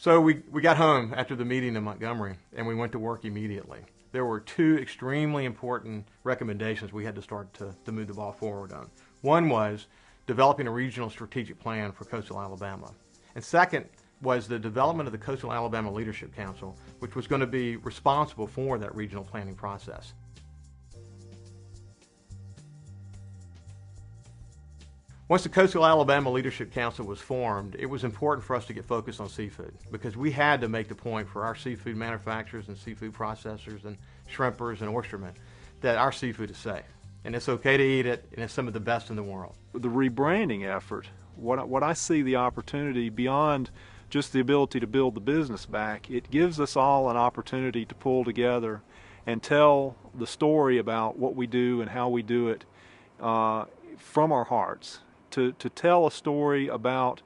So we got home after the meeting in Montgomery, and we went to work immediately. There were two extremely important recommendations we had to start to move the ball forward on. One was developing a regional strategic plan for coastal Alabama. And second was the development of the Coastal Alabama Leadership Council, which was going to be responsible for that regional planning process. Once the Coastal Alabama Leadership Council was formed, it was important for us to get focused on seafood because we had to make the point for our seafood manufacturers and seafood processors and shrimpers and oystermen that our seafood is safe and it's okay to eat it and it's some of the best in the world. The rebranding effort, what I see the opportunity beyond just the ability to build the business back, it gives us all an opportunity to pull together and tell the story about what we do and how we do it from our hearts. To tell a story about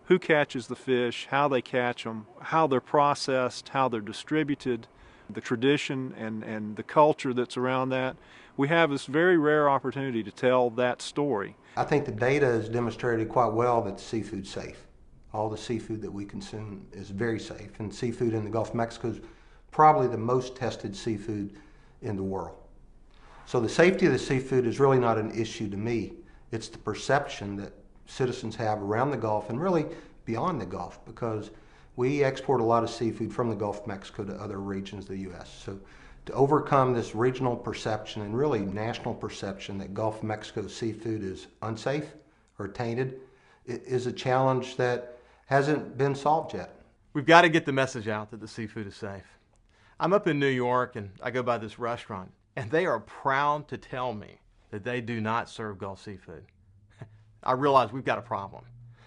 who catches the fish, how they catch them, how they're processed, how they're distributed, the tradition and the culture that's around that. We have this very rare opportunity to tell that story. I think the data has demonstrated quite well that the seafood's safe. All the seafood that we consume is very safe, and seafood in the Gulf of Mexico is probably the most tested seafood in the world. So the safety of the seafood is really not an issue to me. It's the perception that citizens have around the Gulf and really beyond the Gulf, because we export a lot of seafood from the Gulf of Mexico to other regions of the U.S. So to overcome this regional perception and really national perception that Gulf of Mexico seafood is unsafe or tainted is a challenge that hasn't been solved yet. We've got to get the message out that the seafood is safe. I'm up in New York and I go by this restaurant and they are proud to tell me that they do not serve Gulf seafood. I realize we've got a problem.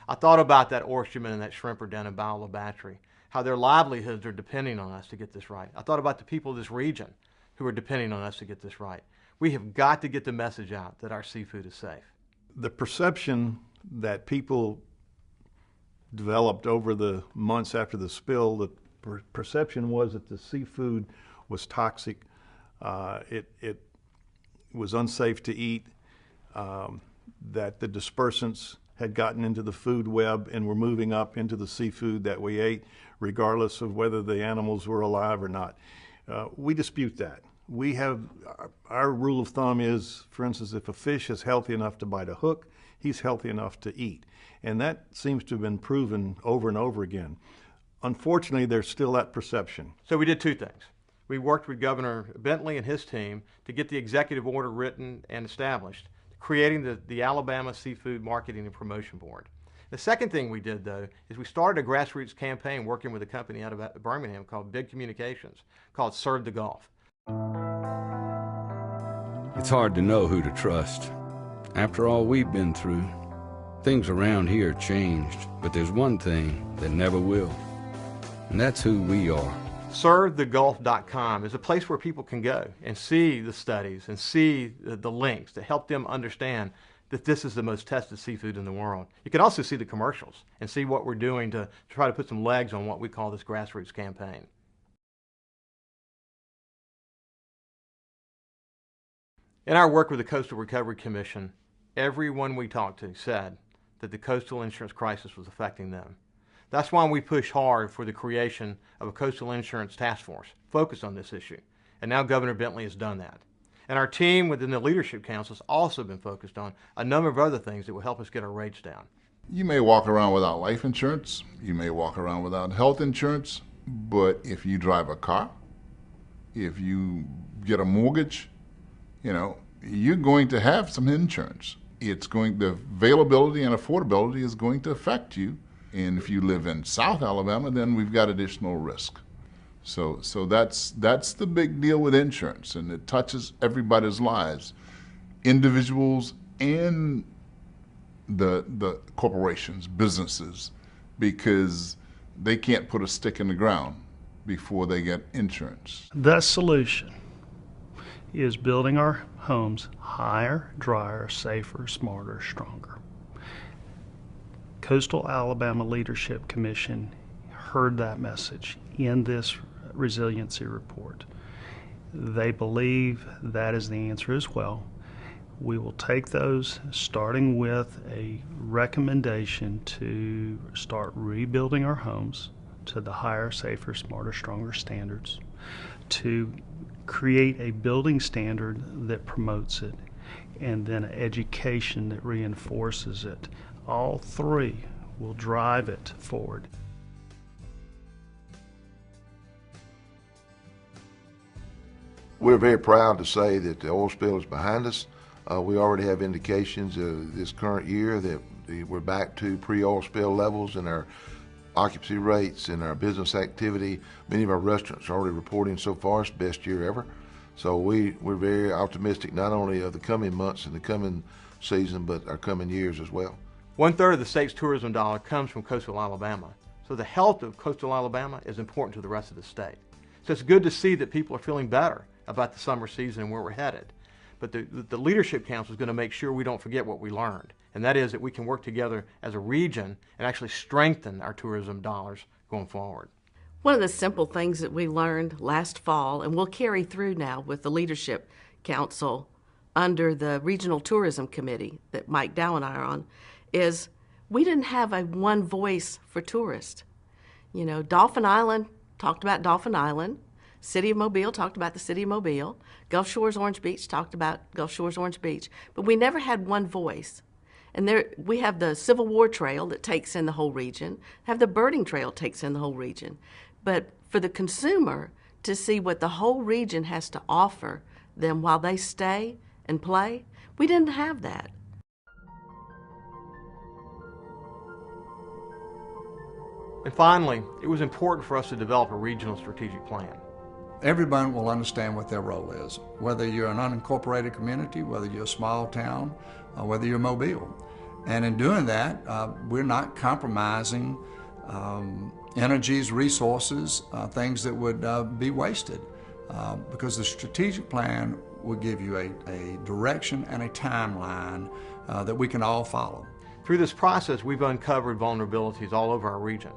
I thought about that oysterman and that shrimper down in Bayou La Battery, how their livelihoods are depending on us to get this right. I thought about the people of this region who are depending on us to get this right. We have got to get the message out that our seafood is safe. The perception that people developed over the months after the spill, the perception was that the seafood was toxic. It was unsafe to eat, that the dispersants had gotten into the food web and were moving up into the seafood that we ate, regardless of whether the animals were alive or not. We dispute that. We have, our rule of thumb is, for instance, if a fish is healthy enough to bite a hook, he's healthy enough to eat. And that seems to have been proven over and over again. Unfortunately, there's still that perception. So we did two things. We worked with Governor Bentley and his team to get the executive order written and established, creating the Alabama Seafood Marketing and Promotion Board. The second thing we did, though, is we started a grassroots campaign working with a company out of Birmingham called Big Communications, called Serve the Gulf. It's hard to know who to trust. After all we've been through, things around here changed, but there's one thing that never will, and that's who we are. ServeTheGulf.com is a place where people can go and see the studies and see the links to help them understand that this is the most tested seafood in the world. You can also see the commercials and see what we're doing to try to put some legs on what we call this grassroots campaign. In our work with the Coastal Recovery Commission, everyone we talked to said that the coastal insurance crisis was affecting them. That's why we push hard for the creation of a coastal insurance task force focused on this issue. And now Governor Bentley has done that. And our team within the Leadership Council has also been focused on a number of other things that will help us get our rates down. You may walk around without life insurance, you may walk around without health insurance, but if you drive a car, if you get a mortgage, you're going to have some insurance. The availability and affordability is going to affect you. And if you live in South Alabama, then we've got additional risk. So that's the big deal with insurance, and it touches everybody's lives, individuals and the corporations, businesses, because they can't put a stick in the ground before they get insurance. The solution is building our homes higher, drier, safer, smarter, stronger. Coastal Alabama Leadership Commission heard that message in this resiliency report. They believe that is the answer as well. We will take those, starting with a recommendation to start rebuilding our homes to the higher, safer, smarter, stronger standards, to create a building standard that promotes it, and then education that reinforces it. All three will drive it forward. We're very proud to say that the oil spill is behind us. We already have indications this current year that we're back to pre-oil spill levels in our occupancy rates and our business activity. Many of our restaurants are already reporting so far it's the best year ever. So we're very optimistic not only of the coming months and the coming season, but our coming years as well. 1/3 of the state's tourism dollar comes from coastal Alabama. So the health of coastal Alabama is important to the rest of the state. So it's good to see that people are feeling better about the summer season and where we're headed. But the Leadership Council is going to make sure we don't forget what we learned. And that is that we can work together as a region and actually strengthen our tourism dollars going forward. One of the simple things that we learned last fall, and we'll carry through now with the Leadership Council under the Regional Tourism Committee that Mike Dow and I are on, is we didn't have a one voice for tourists. You know, Dolphin Island talked about Dolphin Island. City of Mobile talked about the City of Mobile. Gulf Shores Orange Beach talked about Gulf Shores Orange Beach. But we never had one voice. And there we have the Civil War Trail that takes in the whole region, have the Birding Trail takes in the whole region. But for the consumer to see what the whole region has to offer them while they stay and play, we didn't have that. And finally, it was important for us to develop a regional strategic plan. Everyone will understand what their role is, whether you're an unincorporated community, whether you're a small town, or whether you're Mobile. And in doing that, we're not compromising energies, resources, things that would be wasted, because the strategic plan will give you a direction and a timeline that we can all follow. Through this process, we've uncovered vulnerabilities all over our region.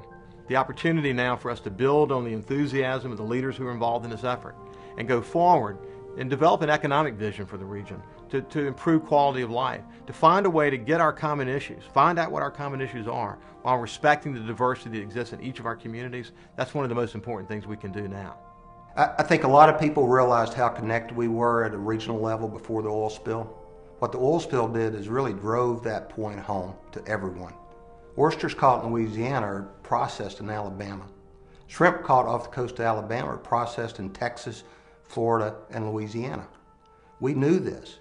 The opportunity now for us to build on the enthusiasm of the leaders who are involved in this effort and go forward and develop an economic vision for the region to improve quality of life, to find a way to get our common issues, find out what our common issues are while respecting the diversity that exists in each of our communities. That's one of the most important things we can do now. I think a lot of people realized how connected we were at a regional level before the oil spill. What the oil spill did is really drove that point home to everyone. Oysters caught in Louisiana are processed in Alabama. Shrimp caught off the coast of Alabama are processed in Texas, Florida, and Louisiana. We knew this.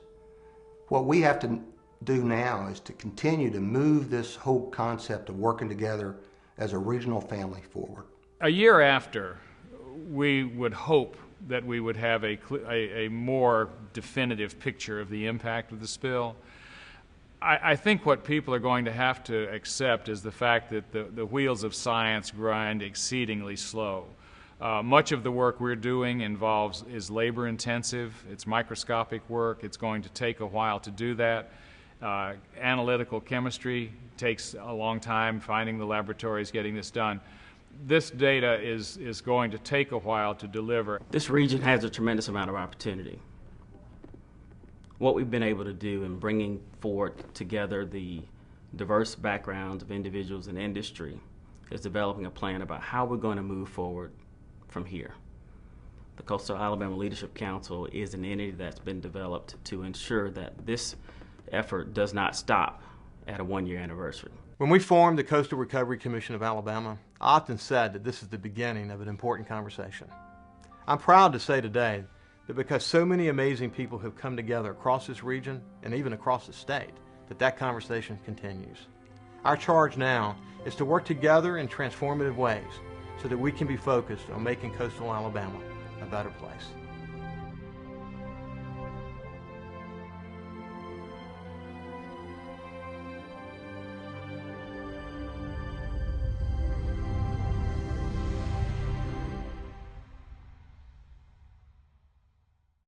What we have to do now is to continue to move this whole concept of working together as a regional family forward. A year after, we would hope that we would have a more definitive picture of the impact of the spill. I think what people are going to have to accept is the fact that the wheels of science grind exceedingly slow. Much of the work we're doing is labor intensive, it's microscopic work, it's going to take a while to do that. Analytical chemistry takes a long time, finding the laboratories, getting this done. This data is going to take a while to deliver. This region has a tremendous amount of opportunity. What we've been able to do in bringing forward together the diverse backgrounds of individuals in industry is developing a plan about how we're going to move forward from here. The Coastal Alabama Leadership Council is an entity that's been developed to ensure that this effort does not stop at a one-year anniversary. When we formed the Coastal Recovery Commission of Alabama, I often said that this is the beginning of an important conversation. I'm proud to say today that because so many amazing people have come together across this region and even across the state, that conversation continues. Our charge now is to work together in transformative ways so that we can be focused on making coastal Alabama a better place.